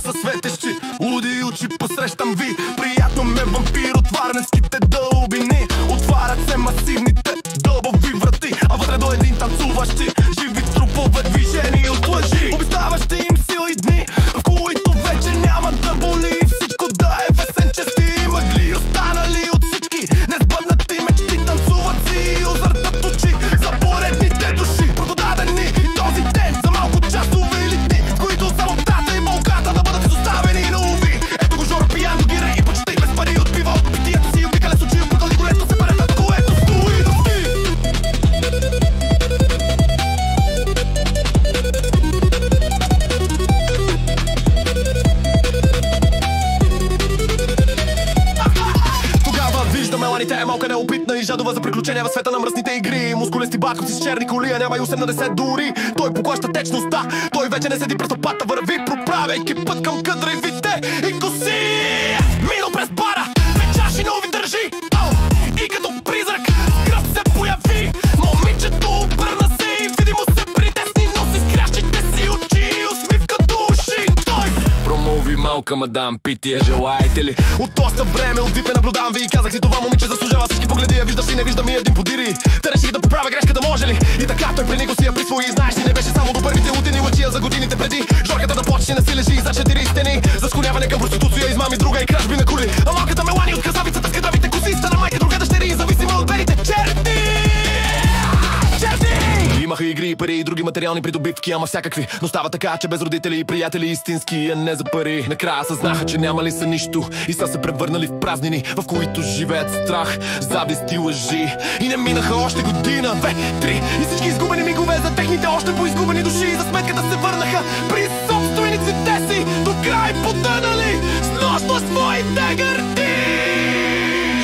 Със светещи, луди очи посрещам ви. Приятно ме вампир от варненските дълбини. Отварят се масивните дълбови врати, а вътре до един танцуващи живи трупове, движени от лъжи. Обещаващи им сили дни, в които вече няма да боли. Всичко да е весен, чести мъгли, останали от всички несбъднати мечти. Танцуват си, озъртат очи за поредните души, продадени и този ден за малко часове или дни, в които самотата и болката да бъдат изоставени на уви. Ето го Жоро пиян до гира и почти без пари отпива от питията си, обикаля с очи, опутали колето се паре, над което стои да спи. Меланите е малка неопитна и жадова за приключения в света на мръсните игри. Мускулести бакоци с черни коли, а няма и 80 дори. Той поглъща течността, той вече не седи през топата, върви проправяйки път към къдревите и коси. Минал през бара, две чаши нови държи, и като призрак кръв се появи. Момичето обърна се и видимо се притесни, носи скрящите си очи и усмивка души. Той промови: малка мадам, питие желаете ли? От доста време от випе наблюдавам ви и казах си: това момиче заслужава всички погледи. Я виждаш ли, не виждам и един подири. Та реших да поправя грешката, може ли? И така той при него си я присвои. Знаеш ли, не беше само до първите лутини лъчия за годините преди. Жорката да почне не си лежи за 4 стени, за склоняване към проституция, измами, друга и кражби на коли. А малката Мелани от красавицата с кадравите коси стана майка, друга дъщери, зависима от белите черти. Имаха игри и пари и други материални придобивки, ама всякакви. Но става така, че без родители и приятели истински, а не за пари. Накрая съзнаха, че нямали са нищо и са се превърнали в празнини, в които живеят страх, завист и лъжи. И не минаха още година, 2, 3 и всички изгубени мигове за техните още поизгубени души за сметката се върнаха при собствениците си, до край потънали с нощ на своите гърди.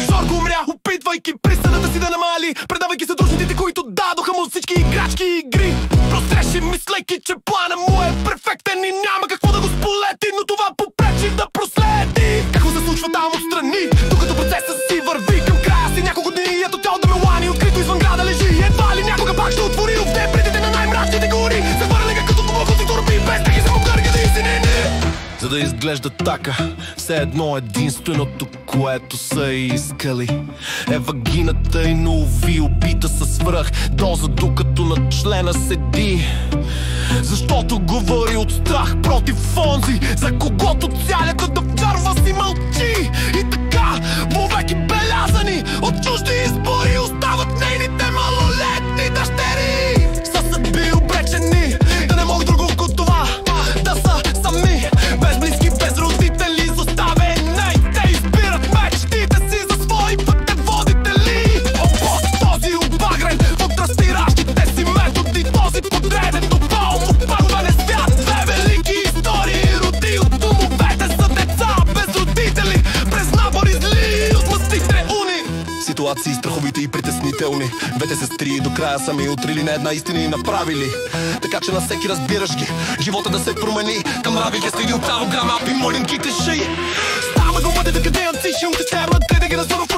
Жорко умря, опитвайки присъдата си да намали, предавайки съдружниците, които дадоха му всички играчки и игри. Простреше, мислейки, че плана му е перфектен и няма какво да го сполети, но това попречи да проследи какво се случва там отстрани, докато процесът си върви към края си. Няколко дни и ето тялото Мелани открито извън града лежи. Едва ли някога пак ще отвори от дебрите на най-мрачните гори. Се върнега като дълбокото турби, без таки се му гъргани и синини. За да изглежда така, все едно единственото, което са искали е вагината и на уви убита със свръх доза, докато на члена седи. Защото говори от страх против онзи, за когото цялята да вкарва си мълчи. И така, вовеки белязани от чужди избори, остават нейните малолетни дъщери. Са съдби обречени да не могат друго от това, да са сами, без близки, без родители, заставени. Те избират мечтите си за свои пътеводители. Опос този обагрен под разтиращите си методи, този подреден до пълно първане свят. Две велики истории роди от домовете за деца без родители, през набори зли от мъстите уни. Ситуации страховити и притеснителни, двете сестри до края сами отрили на една истина и направили така, че на всеки разбираш ги живота да се промени към мрави гестини от алограма, апи, молинки, клиши. Става го бъде да къде антиши, от течерна, те да ги разорва.